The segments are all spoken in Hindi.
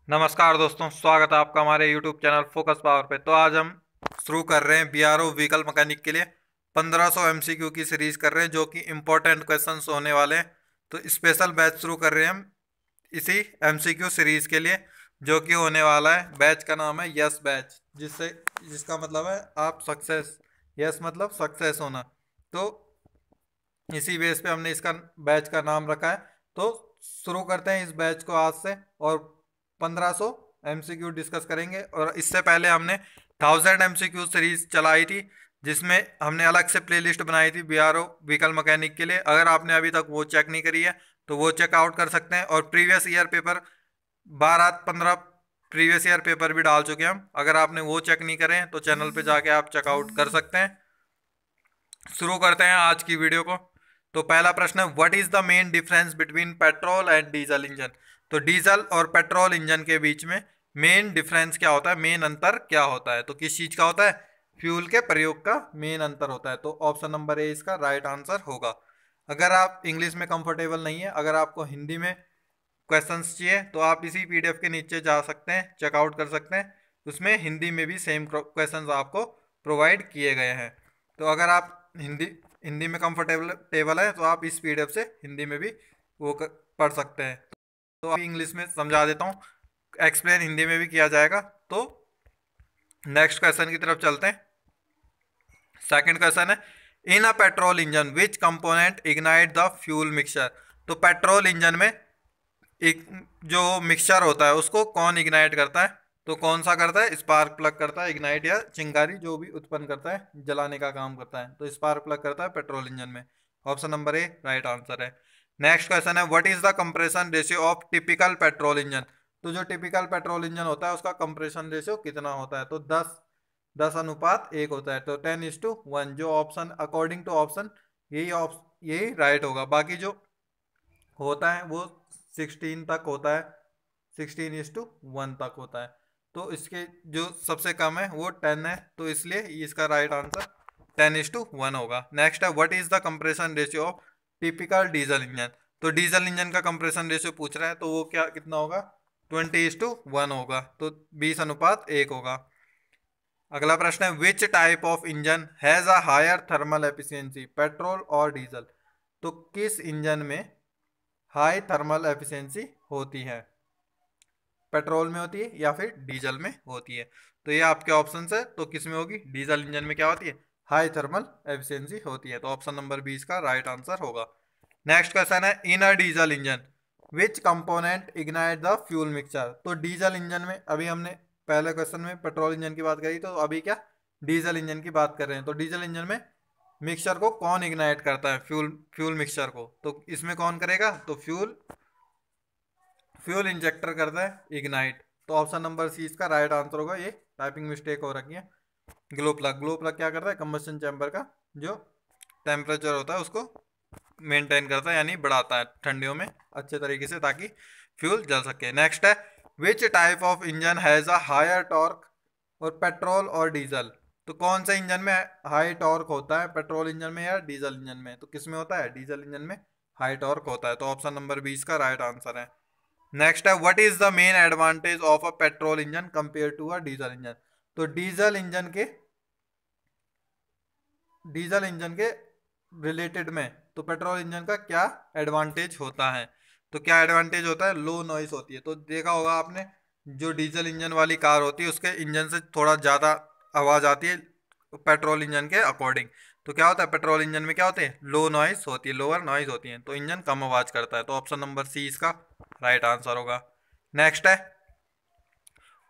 नमस्कार दोस्तों, स्वागत है आपका हमारे YouTube चैनल फोकस पावर पे। तो आज हम शुरू कर रहे हैं BRO व्हीकल मैकेनिक के लिए 1500 MCQ की सीरीज कर रहे हैं, जो कि इम्पोर्टेंट क्वेश्चंस होने वाले हैं। तो स्पेशल बैच शुरू कर रहे हैं हम इसी MCQ सीरीज के लिए, जो कि होने वाला है। बैच का नाम है यस बैच, जिसका मतलब है आप सक्सेस। यस मतलब सक्सेस होना। तो इसी बेस पे हमने इसका बैच का नाम रखा है। तो शुरू करते हैं इस बैच को आज से, और 1500 MCQ डिस्कस करेंगे। और इससे पहले हमने 1000 MCQ सीरीज चलाई थी, जिसमें हमने अलग से प्लेलिस्ट बनाई थी BRO व्हीकल मैकेनिक के लिए। अगर आपने अभी तक वो चेक नहीं करी है तो वो चेकआउट कर सकते हैं। और previous year paper 12-15 previous year paper भी डाल चुके हैं हम। अगर आपने वो चेक नहीं करे हैं तो चैनल पे जाके आप चेकआउट कर सकते हैं। शुरू करते हैं आज की वीडियो को। तो पहला प्रश्न है, what is the main difference between petrol and diesel engine. तो डीजल और पेट्रोल इंजन के बीच में मेन डिफरेंस क्या होता है, मेन अंतर क्या होता है। तो किस चीज का होता है, फ्यूल के प्रयोग का मेन अंतर होता है। तो ऑप्शन नंबर ए इसका राइट आंसर होगा। अगर आप इंग्लिश में कंफर्टेबल नहीं है, अगर आपको हिंदी में क्वेश्चंस चाहिए, तो आप इसी पीडीएफ के नीचे जा सकते हैं, चेकआउट कर सकते हैं। उसमें हिंदी में भी सेम क्वेश्चंस आपको प्रोवाइड किए गए हैं। तो अगर आप हिंदी हिंदी में कंफर्टेबल टेबल है तो आप इस पीडीएफ से हिंदी में भी पढ़ सकते हैं। तो अभी इंग्लिश में समझा देता हूँ, एक्सप्लेन हिंदी में भी किया जाएगा। तो नेक्स्ट क्वेश्चन की तरफ चलते हैं। सेकंड क्वेश्चन है, in a petrol engine which component ignite the fuel mixture. तो पेट्रोल इंजन में एक जो मिक्सचर होता है उसको कौन इग्नाइट करता है। तो कौन सा करता है, स्पार्क प्लग करता है। इग्नाइट या चिंगारी जो भी उत्पन्न करता है, जलाने का काम करता है, तो स्पार्क प्लग करता है पेट्रोल इंजन में। ऑप्शन नंबर ए राइट आंसर है। नेक्स्ट क्वेश्चन है, what is the compression ratio of typical petrol engine. तो जो टिपिकल पेट्रोल इंजन होता है उसका कंप्रेशन रेशियो कितना होता है। तो 10:1 होता है। तो 10:1, जो ऑप्शन अकॉर्डिंग टू ऑप्शन यही राइट होगा। बाकी जो होता है वो 16 तक होता है, 16:1 तक होता है। तो इसके जो सबसे कम है वो 10 है, तो इसलिए इसका राइट आंसर 10:1 होगा। नेक्स्ट है, what is the compression ratio of typical diesel engine. तो डीजल इंजन का कंप्रेशन रेशियो पूछ रहा है, तो वो क्या कितना होगा, 20:1 होगा। तो 20:1 होगा। अगला प्रश्न है, which type of engine has a higher thermal efficiency, petrol और डीजल। तो किस इंजन में हाई थर्मल एफिशिएंसी होती है, पेट्रोल में होती है या फिर डीजल में होती है। तो ये आपके ऑप्शन है, तो किस में होगी, डीजल इंजन में क्या होती है, हाई थर्मल एफिशिएंसी होती है। तो ऑप्शन नंबर 20 का राइट आंसर होगा। नेक्स्ट क्वेश्चन है, in a diesel engine which component ignite the fuel mixture. तो डीजल इंजन में अभी हमने पहले क्वेश्चन में पेट्रोल इंजन की बात करी, तो अभी क्या डीजल इंजन की बात कर रहे हैं। तो डीजल इंजन में मिक्सचर को कौन इग्नाइट करता है, फ्यूल फ्यूल मिक्सचर को। तो इसमें कौन करेगा, तो फ्यूल फ्यूल इंजेक्टर करता है इग्नाइट। तो ऑप्शन नंबर सी इसका राइट आंसर होगा। ये टाइपिंग मिस्टेक हो रखी है। ग्लो प्लग क्या करता है, कंबशन चैम्बर का जो टेम्परेचर होता है उसको मेंटेन करता है, यानी बढ़ाता है ठंडियों में अच्छे तरीके से, ताकि फ्यूल जल सके। नेक्स्ट है, which type of engine has a higher torque, और पेट्रोल और डीजल। तो कौन सा इंजन में हाई टॉर्क होता है, पेट्रोल इंजन में या डीजल इंजन में। तो किस में होता है, डीजल इंजन में हाई टॉर्क होता है। तो ऑप्शन नंबर 20 का राइट आंसर है। नेक्स्ट है, what is the main advantage of a petrol engine compare to a diesel engine. तो डीजल इंजन के रिलेटेड में, तो पेट्रोल इंजन का क्या एडवांटेज होता है। तो क्या एडवांटेज होता है, लो नॉइस होती है। तो देखा होगा आपने, जो डीजल इंजन वाली कार होती है उसके इंजन से थोड़ा ज़्यादा आवाज़ आती है पेट्रोल इंजन के अकॉर्डिंग। तो क्या होता है, पेट्रोल इंजन में क्या होते हैं, लो नॉइस होती है, लोअर नॉइस होती है, तो इंजन कम आवाज़ करता है। तो ऑप्शन नंबर सी इसका राइट आंसर होगा। नेक्स्ट है,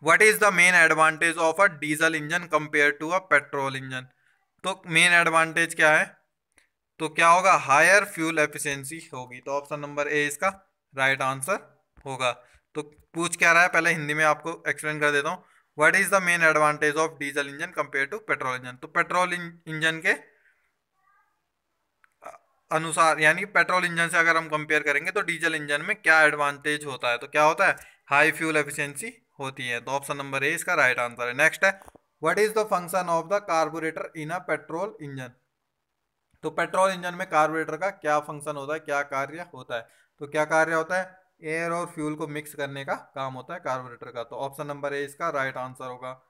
what is the main advantage of a diesel engine compare to a petrol engine. तो मेन एडवांटेज क्या है, तो क्या होगा, हायर फ्यूल एफिशिएंसी होगी। तो ऑप्शन नंबर ए इसका राइट आंसर होगा। तो पूछ क्या रहा है, पहले हिंदी में आपको एक्सप्लेन कर देता हूँ। What is the main advantage of diesel engine compare to petrol engine. तो पेट्रोल इंजन के अनुसार, यानी पेट्रोल इंजन से अगर हम कंपेयर करेंगे तो डीजल इंजन में क्या एडवांटेज होता है। तो क्या होता है, हाई फ्यूल एफिशिएंसी होती है। तो ऑप्शन नंबर ए इसका राइट आंसर है। नेक्स्ट है, what is the function of the carburettor in a petrol engine. तो पेट्रोल इंजन में कार्बोरेटर का क्या फंक्शन होता है, क्या कार्य होता है। तो क्या कार्य होता है, एयर और फ्यूल को मिक्स करने का काम होता है कार्बोरेटर का। तो ऑप्शन नंबर ए इसका राइट आंसर होगा।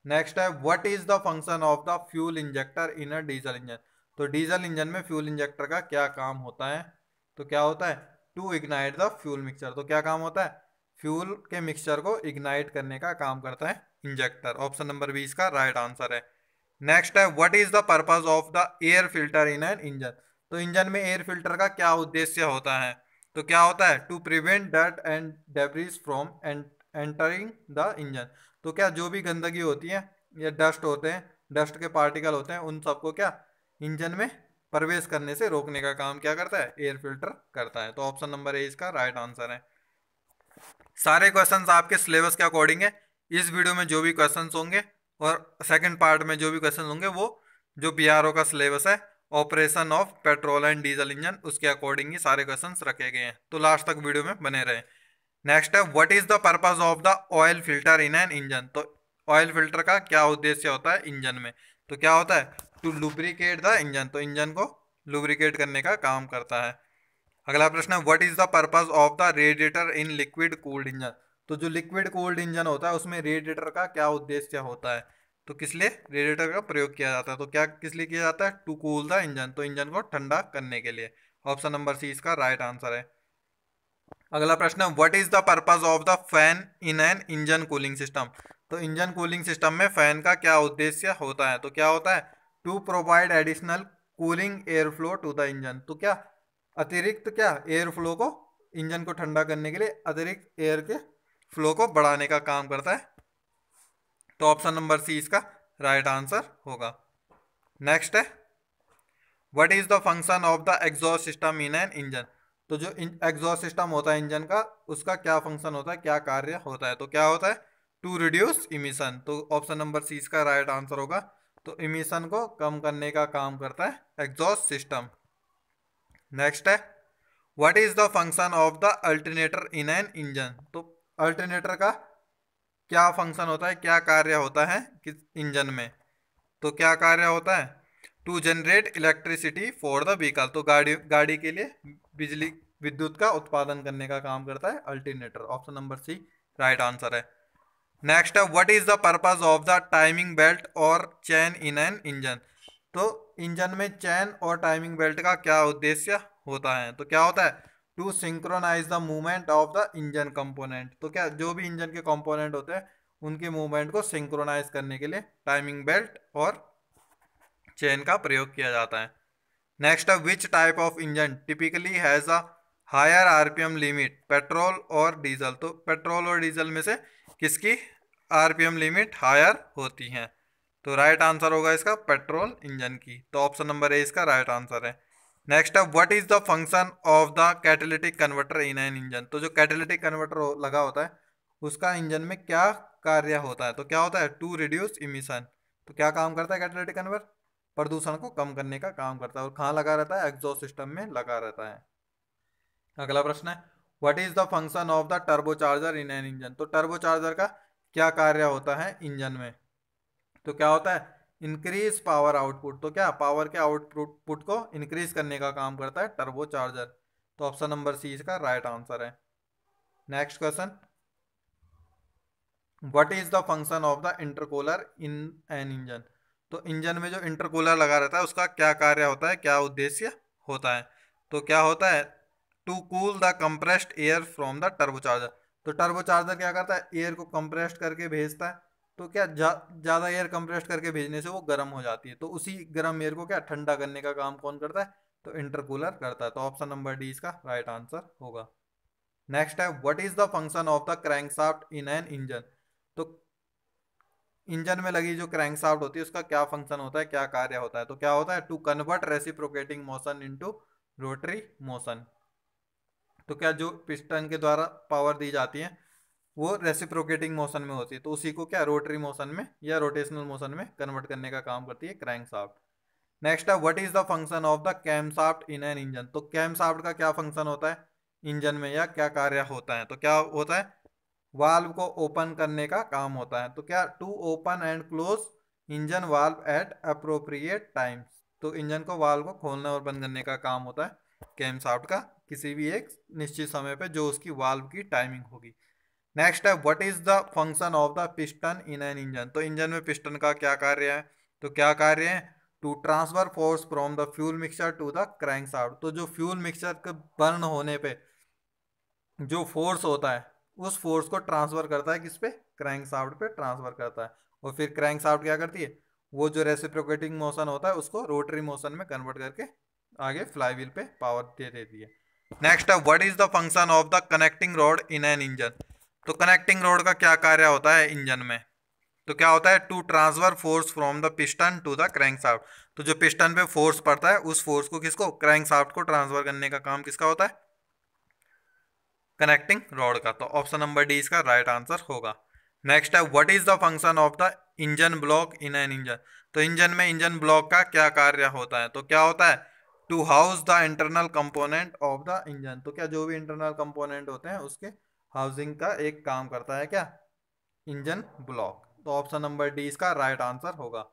नेक्स्ट है what is the function of the fuel injector in a diesel engine. तो डीजल इंजन में फ्यूल इंजेक्टर का क्या काम होता है? तो क्या होता है? To ignite the fuel mixture. तो क्या काम होता है? फ्यूल के मिक्सचर को इग्नाइट करने का काम करता है इंजेक्टर। ऑप्शन नंबर बी इसका राइट आंसर है। नेक्स्ट है what is the purpose of the air filter in an engine. तो इंजन में एयर फिल्टर का क्या उद्देश्य होता है? तो क्या होता है? To prevent dirt and debris from entering the engine. तो क्या जो भी गंदगी होती है या डस्ट होते हैं, डस्ट के पार्टिकल होते हैं, उन सबको क्या इंजन में प्रवेश करने से रोकने का काम क्या करता है? एयर फिल्टर करता है। तो ऑप्शन नंबर ए इसका राइट आंसर है। सारे क्वेश्चंस आपके सिलेबस के अकॉर्डिंग है। इस वीडियो में जो भी क्वेश्चंस होंगे और सेकंड पार्ट में जो भी क्वेश्चन होंगे वो जो बीआरओ का सिलेबस है operation of petrol and diesel engine उसके अकॉर्डिंग ही सारे क्वेश्चंस रखे गए हैं। तो लास्ट तक वीडियो में बने रहे। नेक्स्ट है what is the purpose of the oil filter in an engine. तो ऑयल फिल्टर का क्या उद्देश्य होता है इंजन में? तो क्या होता है? To lubricate the engine. तो इंजन को लुब्रिकेट करने का काम करता है। अगला प्रश्न है what is the purpose of the radiator in liquid cooled engine. तो जो लिक्विड कूल्ड इंजन होता है उसमें रेडिएटर का क्या उद्देश्य होता है? तो किस लिए रेडिएटर का प्रयोग किया जाता है? तो क्या किस लिए किया जाता है? To cool the engine. तो इंजन को ठंडा करने के लिए। ऑप्शन नंबर सी इसका राइट आंसर है। अगला प्रश्न है what is the purpose of the fan in an engine cooling system. तो इंजन कूलिंग सिस्टम में फैन का क्या उद्देश्य होता है? तो क्या होता है? To provide additional cooling air flow to the engine. तो क्या अतिरिक्त क्या एयर फ्लो को इंजन को ठंडा करने के लिए अतिरिक्त एयर के फ्लो को बढ़ाने का काम करता है। तो ऑप्शन नंबर सी इसका राइट आंसर होगा। नेक्स्ट है what is the function of the exhaust system in an engine. तो जो एग्जॉस्ट सिस्टम होता है इंजन का उसका क्या फंक्शन होता है, क्या कार्य होता है? तो क्या होता है? To reduce emission. तो ऑप्शन नंबर सी इसका राइट आंसर होगा। तो इमिशन को कम करने का काम करता है एग्जॉस्ट सिस्टम। नेक्स्ट है what is the function of the alternator in an engine. तो अल्टरनेटर का क्या फंक्शन होता है, क्या कार्य होता है किस इंजन में? तो क्या कार्य होता है? To generate electricity for the vehicle. तो गाड़ी के लिए बिजली विद्युत का उत्पादन करने का काम करता है alternator. Option number C right answer है। नेक्स्ट है what is the purpose of the timing belt और चैन इन एन इंजन। तो इंजन में चैन और टाइमिंग बेल्ट का क्या उद्देश्य होता है? तो क्या होता है? To synchronize the movement of the engine component. तो क्या जो भी इंजन के कंपोनेंट होते हैं उनके मूवमेंट को सिंक्रोनाइज करने के लिए टाइमिंग बेल्ट और चेन का प्रयोग किया जाता है। नेक्स्ट है which type of engine typically has a higher RPM limit, petrol और डीजल। तो पेट्रोल और डीजल में से किसकी आरपीएम लिमिट हायर होती है? तो राइट आंसर होगा इसका पेट्रोल इंजन की। तो ऑप्शन नंबर ए इसका राइट आंसर है। नेक्स्ट है what is the function of the catalytic converter in an engine. तो जो कैटालिटिक कन्वर्टर लगा होता है उसका इंजन में क्या कार्य होता है? तो क्या होता है? To reduce emission. तो क्या काम करता है कैटालिटिक कन्वर्टर? प्रदूषण को कम करने का काम करता है। और कहाँ लगा रहता है? एग्जॉस्ट सिस्टम में लगा रहता है। अगला प्रश्न है what is the function of the turbocharger in an engine. तो टर्बोचार्जर का क्या कार्य होता है इंजन में? तो क्या होता है? Increase power output. तो क्या पावर के आउटपुट को इंक्रीज करने का काम करता है टर्बोचार्जर। तो ऑप्शन नंबर सी इसका राइट आंसर है। Next question what is the function of the intercooler in an engine. तो इंजन में जो इंटरकूलर लगा रहता है उसका क्या कार्य होता है, क्या उद्देश्य होता है? तो क्या होता है? To cool the compressed air from the turbocharger. तो टर्बोचार्जर क्या करता है? एयर को कंप्रेस्ड करके भेजता है। तो क्या ज़्यादा एयर कंप्रेस्ड करके भेजने से वो गर्म हो जाती है, तो उसी गर्म एयर को क्या ठंडा करने का काम कौन करता है? तो इंटरकूलर करता है। तो ऑप्शन नंबर डी इसका राइट आंसर होगा। नेक्स्ट है what is the function of the crankshaft in an engine. तो इंजन में लगी जो क्रैंकशाफ्ट होती है उसका क्या फंक्शन होता है, क्या कार्य होता है? तो क्या होता है? To convert reciprocating motion into rotary motion. तो क्या जो पिस्टन के द्वारा पावर दी जाती है वो रेसिप्रोकेटिंग मोशन में होती है, तो उसी को क्या रोटरी मोशन में या रोटेशनल मोशन में कन्वर्ट करने का काम करती है क्रैंकशाफ्ट। नेक्स्ट है what is the function of the camshaft in an engine. तो कैमशाफ्ट का क्या फंक्शन होता है इंजन में या क्या कार्य होता है? तो क्या होता है? वाल्व को ओपन करने का काम होता है। तो क्या to open and close engine valve at appropriate times. तो इंजन को वाल्व को खोलने और बंद करने का काम होता है कैमशाफ्ट का किसी भी एक निश्चित समय पे जो उसकी वाल्व की टाइमिंग होगी। नेक्स्ट है what is the function of the piston in an engine. तो इंजन में पिस्टन का क्या कार्य है, तो क्या कार्य है, to transfer force from the fuel mixture to the crankshaft. तो जो फ्यूल मिक्सचर के बर्न होने पे जो फोर्स होता है उस फोर्स को ट्रांसफर करता है किस पे, क्रैंकशाफ्ट पे ट्रांसफर करता है। और फिर क्रैंकशाफ्ट क्या करती है, वो जो रेसिप्रोकेटिंग मोशन होता है उसको रोटरी मोशन में कन्वर्ट करके आगे फ्लाईव्हील पे पावर दे देती है। नेक्स्ट है what is the function of the connecting rod in an engine. तो कनेक्टिंग रॉड का क्या कार्य होता है इंजन में, तो क्या होता है, to transfer force from the piston to the crankshaft. तो जो पिस्टन पे फोर्स पड़ता है उस फोर्स को किसको, क्रैंकशाफ्ट को ट्रांसफर करने का काम किसका होता है, कनेक्टिंग रॉड का। तो ऑप्शन नंबर डी इसका राइट आंसर होगा। नेक्स्ट है what is the function of the engine block in an engine. तो इंजन में इंजन ब्लॉक का क्या कार्य होता है, तो क्या होता है, to house the internal component of the engine. तो क्या जो भी इंटरनल कंपोनेंट होते हैं उसके हाउसिंग का एक काम करता है क्या, इंजन ब्लॉक। तो ऑप्शन नंबर डी इसका राइट आंसर होगा।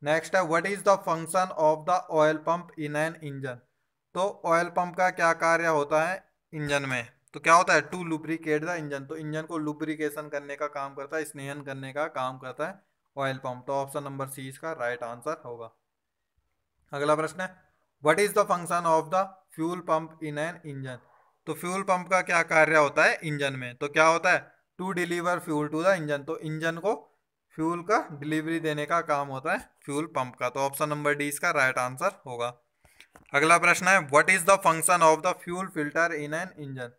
नेक्स्ट है what is the function of the oil pump in an engine. तो ऑयल पंप का क्या कार्य होता है इंजन में, तो क्या होता है, टू लुब्रिकेट द इंजन। तो इंजन को लुब्रिकेशन करने का काम करता है, स्नेहन करने का काम करता है ऑयल पंप। तो ऑप्शन नंबर सी इसका राइट आंसर होगा। अगला प्रश्न है what is the function of the fuel pump in an engine. तो फ्यूल पंप का क्या कार्य होता है इंजन में, तो क्या होता है, to deliver fuel to the engine. तो इंजन को फ्यूल का डिलीवरी देने का काम होता है फ्यूल पंप का। तो ऑप्शन नंबर डी इसका राइट आंसर होगा। अगला प्रश्न है what is the function of the fuel filter in an engine.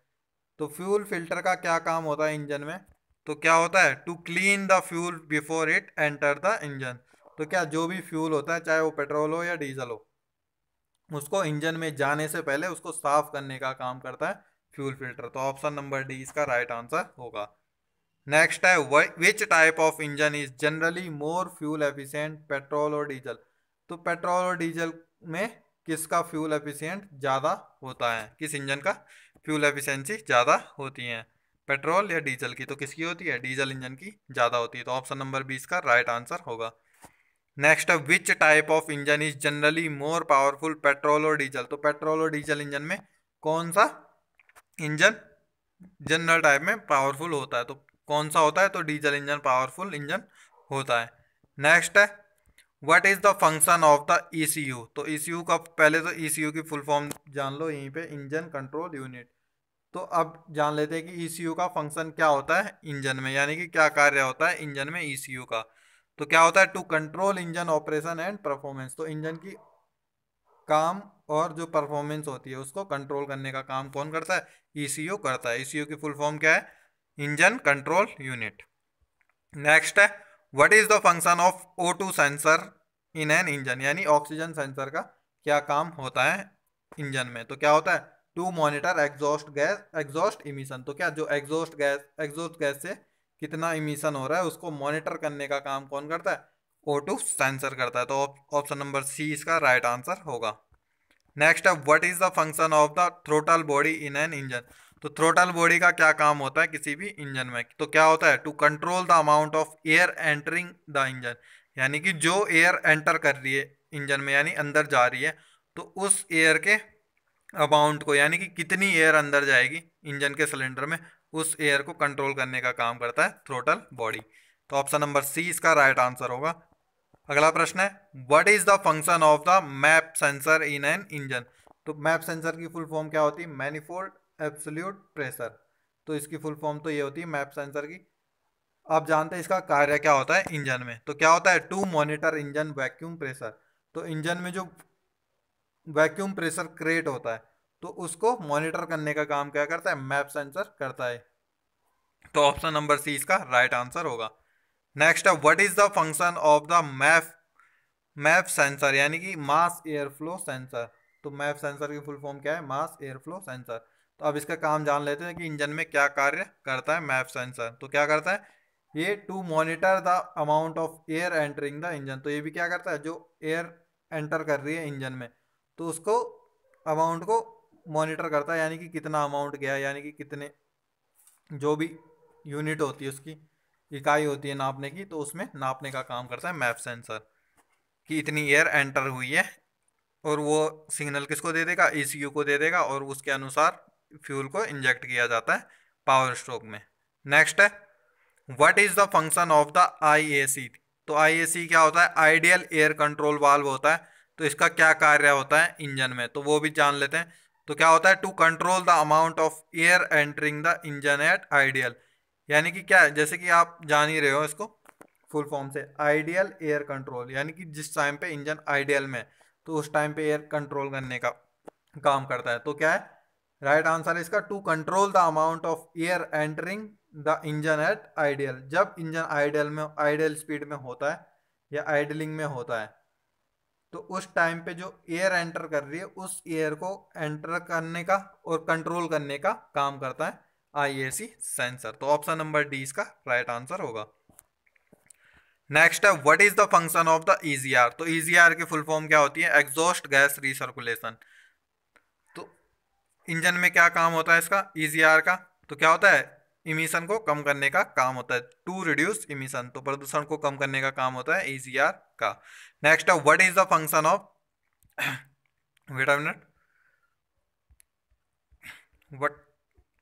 तो फ्यूल फिल्टर का क्या काम होता है इंजन में, तो क्या होता है, to clean the fuel before it enter the engine. तो क्या जो भी फ्यूल होता है चाहे वो पेट्रोल हो या डीजल हो उसको इंजन में जाने से पहले उसको साफ करने का काम करता है फ्यूल फिल्टर। तो ऑप्शन नंबर डी इसका राइट आंसर होगा। नेक्स्ट है which type of engine is generally more fuel efficient, petrol और डीजल। तो पेट्रोल और डीजल में किसका फ्यूल एफिशिएंट ज़्यादा होता है, किस इंजन का फ्यूल एफिशिएंसी ज़्यादा होती है, पेट्रोल या डीजल की। तो किसकी होती है, डीजल इंजन की ज़्यादा होती है। तो ऑप्शन नंबर 20 का राइट आंसर होगा। नेक्स्ट है which type of engine is generally more powerful, petrol और डीजल। तो पेट्रोल और डीजल इंजन में कौन सा इंजन जनरल टाइप में पावरफुल होता है, तो कौन सा होता है, तो डीजल इंजन पावरफुल इंजन होता है। नेक्स्ट है what is the function of the ECU. तो ईसीयू का पहले तो ईसीयू की फुल फॉर्म जान लो यहीं पे, इंजन कंट्रोल यूनिट। तो अब जान लेते हैं कि ईसीयू का फंक्शन क्या होता है इंजन में, यानी कि क्या कार्य होता है इंजन में ईसीयू का। तो क्या होता है, to control engine operation and performance. तो इंजन की काम और जो परफॉर्मेंस होती है उसको कंट्रोल करने का काम कौन करता है, ईसीयू करता है। ईसीयू की फुल फॉर्म क्या है, इंजन कंट्रोल यूनिट। नेक्स्ट है what is the function of O2 sensor in an engine, यानी ऑक्सीजन सेंसर का क्या काम होता है इंजन में। तो क्या होता है, to monitor exhaust gas exhaust emission. तो क्या जो एग्जॉस्ट गैस से कितना इमिशन हो रहा है उसको मॉनिटर करने का काम कौन करता है, O2 सेंसर करता है। तो ऑप्शन नंबर सी इसका राइट आंसर होगा। नेक्स्ट है what is the function of the throttle body in an engine. तो थ्रोटल बॉडी का क्या काम होता है किसी भी इंजन में, तो क्या होता है, to control the amount of air entering the engine. यानी कि जो एयर एंटर कर रही है इंजन में यानी अंदर जा रही है तो उस एयर के अमाउंट को, यानी कि कितनी एयर अंदर जाएगी इंजन के सिलेंडर में, उस एयर को कंट्रोल करने का काम करता है थ्रोटल बॉडी। तो ऑप्शन नंबर सी इसका राइट आंसर होगा। अगला प्रश्न है what is the function of the map sensor in an engine. तो मैप सेंसर की फुल फॉर्म क्या होती है, मैनिफोल्ड एब्सोल्यूट प्रेशर। तो इसकी फुल फॉर्म तो ये होती है मैप सेंसर की। आप जानते हैं इसका कार्य क्या होता है इंजन में, तो क्या होता है, to monitor engine vacuum pressure. तो इंजन में जो वैक्यूम प्रेशर क्रिएट होता है तो उसको मॉनिटर करने का काम क्या करता है, मैप सेंसर करता है। तो ऑप्शन नंबर सी इसका राइट आंसर होगा। नेक्स्ट है what is the function of the map sensor, यानी कि मास एयर फ्लो सेंसर। तो मैप सेंसर की फुल फॉर्म क्या है, मास एयर फ्लो सेंसर। तो अब इसका काम जान लेते हैं कि इंजन में क्या कार्य करता है मैप सेंसर। तो क्या करता है ये, to monitor the amount of air entering the engine. तो ये भी क्या करता है, जो एयर एंटर कर रही है इंजन में तो उसको अमाउंट को मॉनिटर करता है, यानी कि कितना अमाउंट गया है, यानी कि कितने जो भी यूनिट होती है उसकी इकाई होती है नापने की, तो उसमें नापने का काम करता है मैप सेंसर कि इतनी एयर एंटर हुई है और वो सिग्नल किसको दे देगा, ECU को दे देगा, और उसके अनुसार फ्यूल को इंजेक्ट किया जाता है पावर स्ट्रोक में। नेक्स्ट है what is the function of the IAC। तो IAC क्या होता है, आइडियल एयर कंट्रोल वाल्व होता है। तो इसका क्या कार्य होता है इंजन में, तो वो भी जान लेते हैं। तो क्या होता है, to control the amount of air entering the engine at ideal. यानी कि क्या है, जैसे कि आप जान ही रहे हो इसको फुल फॉर्म से, आइडियल एयर कंट्रोल, यानी कि जिस टाइम पे इंजन आइडियल में तो उस टाइम पे एयर कंट्रोल करने का काम करता है। तो क्या है राइट आंसर है इसका, to control the amount of air entering the engine at ideal. जब इंजन आइडियल में, आइडियल स्पीड में होता है या आइडलिंग में होता है, तो उस टाइम पे जो एयर एंटर कर रही है उस एयर को एंटर करने का और कंट्रोल करने का काम करता है IAC सेंसर। तो ऑप्शन नंबर डी इसका राइट आंसर होगा। नेक्स्ट है what is the function of the EGR। तो EGR की फुल फॉर्म क्या होती है, एग्जॉस्ट गैस रिसर्कुलेशन। तो इंजन में क्या काम होता है इसका EGR का, तो क्या होता है, इमिशन को कम करने का काम होता है, टू रिड्यूस इमिशन। तो प्रदूषण को कम करने का काम होता है EGR का। नेक्स्ट है what is the function of wait a minute, what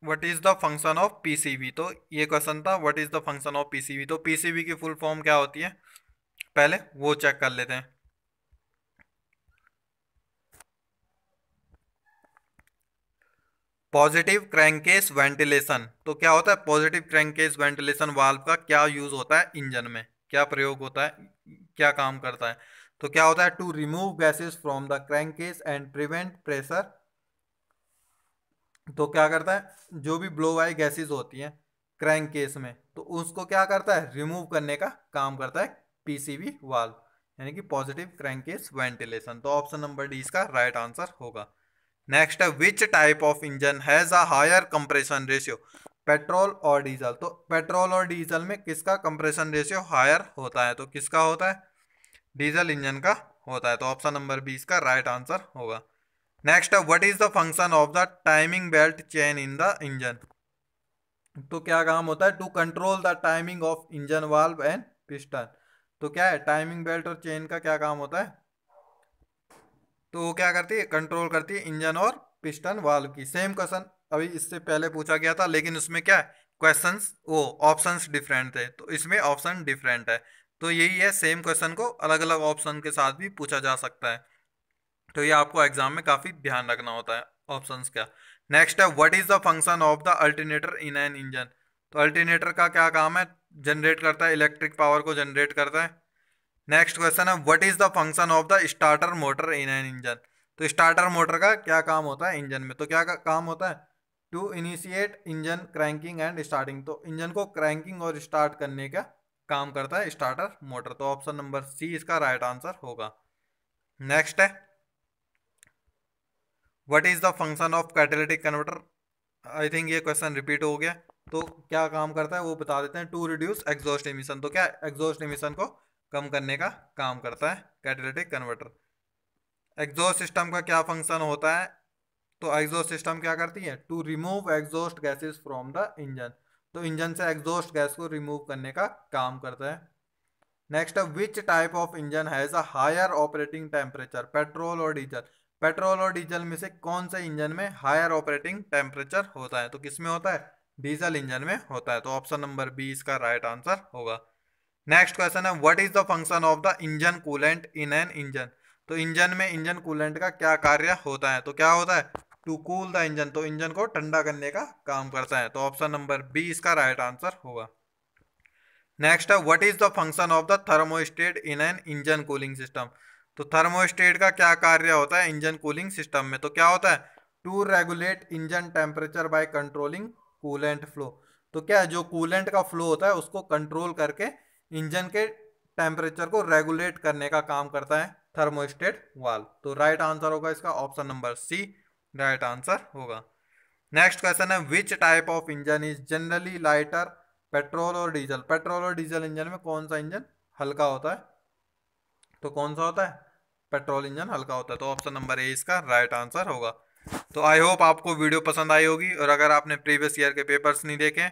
what is the function of PCB। तो ये क्वेश्चन था what is the function of PCB। तो PCB की फुल फॉर्म क्या होती है, पहले वो चेक कर लेते हैं। Positive crankcase ventilation. तो क्या होता है, पॉजिटिव क्रैंकेस वेंटिलेशन वाल्व का क्या यूज होता है इंजन में, क्या प्रयोग होता है, क्या काम करता है। तो क्या होता है, to remove gases from the crankcase and prevent pressure. तो क्या करता है, जो भी ब्लो आई गैसेस होती हैं क्रैंक केस में, तो उसको क्या करता है, रिमूव करने का काम करता है PCB वाल्व, यानी कि पॉजिटिव क्रैंक केस वेंटिलेशन। तो ऑप्शन नंबर डी इसका राइट आंसर होगा। नेक्स्ट है which type of engine has a higher compression ratio, petrol और डीजल। तो पेट्रोल और डीजल में किसका कंप्रेशन रेशियो हायर होता है, तो किसका होता है, डीजल इंजन का होता है। तो ऑप्शन नंबर 20 का राइट आंसर होगा। नेक्स्ट है what is the function of the timing belt chain in the engine. तो क्या काम होता है, to control the timing of engine valve and piston. तो क्या है, टाइमिंग बेल्ट और चेन का क्या काम होता है, तो वो क्या करती है, कंट्रोल करती है इंजन और पिस्टन वाल्व की। सेम क्वेश्चन अभी इससे पहले पूछा गया था, लेकिन उसमें क्या है, क्वेश्चंस वो ऑप्शंस डिफरेंट थे, तो इसमें ऑप्शन डिफरेंट है। तो यही है, सेम क्वेश्चन को अलग अलग ऑप्शन के साथ भी पूछा जा सकता है। तो ये आपको एग्जाम में काफी ध्यान रखना होता है ऑप्शंस का। नेक्स्ट है what is the function of the alternator in an engine. तो अल्टरनेटर का क्या काम है, जनरेट करता है, इलेक्ट्रिक पावर को जनरेट करता है। नेक्स्ट क्वेश्चन है what is the function of the starter motor in an engine. तो स्टार्टर मोटर का क्या काम होता है इंजन में, तो क्या काम होता है, to initiate engine cranking and starting. तो इंजन को क्रैंकिंग और स्टार्ट करने का काम करता है स्टार्टर मोटर। तो ऑप्शन नंबर सी इसका राइट आंसर होगा। नेक्स्ट है what is the function of catalytic converter. I think ये क्वेश्चन रिपीट हो गया। तो क्या काम करता है वो बता देते हैं, टू रिड्यूस एग्जॉस्ट एमिशन। तो क्या एग्जॉस्ट एमिशन को कम करने का काम करता है कैटालिटिक कन्वर्टर। एग्जॉस्ट सिस्टम का क्या फंक्शन होता है, तो एग्जॉस्ट सिस्टम क्या करती है, to remove exhaust gases from the engine. तो इंजन से एग्जॉस्ट गैस को रिमूव करने का काम करता है। नेक्स्ट है which type of engine has a higher operating temperature, petrol और डीजल। पेट्रोल और डीजल में से कौन से इंजन में हायर ऑपरेटिंग टेम्परेचर होता है, तो किसमें होता है, डीजल इंजन में होता है। तो ऑप्शन नंबर बी इसका राइट आंसर होगा। नेक्स्ट क्वेश्चन है what is the function of the engine coolant in an engine. तो इंजन में इंजन कूलेंट का क्या कार्य होता है, तो क्या होता है, टू कूल द इंजन। तो इंजन को ठंडा करने का काम करता है। तो ऑप्शन नंबर बी इसका राइट आंसर होगा। नेक्स्ट है what is the function of the thermostat in an engine cooling system. तो थर्मोस्टेट का क्या कार्य होता है इंजन कूलिंग सिस्टम में, तो क्या होता है, to regulate engine temperature by controlling coolant flow. तो क्या है, जो कूलेंट का फ्लो होता है उसको कंट्रोल करके इंजन के टेम्परेचर को रेगुलेट करने का काम करता है थर्मोस्टेट वाल्व। तो राइट आंसर होगा इसका option number C right answer होगा। नेक्स्ट क्वेश्चन है which type of engine is generally lighter, petrol और डीजल। पेट्रोल और डीजल इंजन में कौन सा इंजन हल्का होता है, तो कौन सा होता है, पेट्रोल इंजन हल्का होता है। तो ऑप्शन नंबर ए इसका राइट आंसर होगा। तो आई होप आपको वीडियो पसंद आई होगी, और अगर आपने प्रीवियस ईयर के पेपर्स नहीं देखे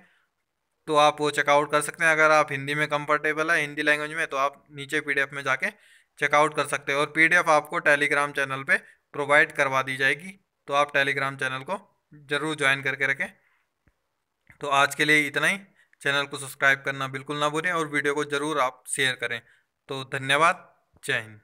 तो आप वो चेकआउट कर सकते हैं। अगर आप हिंदी में कंफर्टेबल है, हिंदी लैंग्वेज में, तो आप नीचे PDF में जाके चेकआउट कर सकते हो। और पीडीएफ आपको टेलीग्राम चैनल पे प्रोवाइड करवा दी जाएगी, तो आप टेलीग्राम चैनल को ज़रूर ज्वाइन करके रखें। तो आज के लिए इतना ही। चैनल को सब्सक्राइब करना बिल्कुल ना भूलें और वीडियो को ज़रूर आप शेयर करें। तो धन्यवाद। जय हिंद।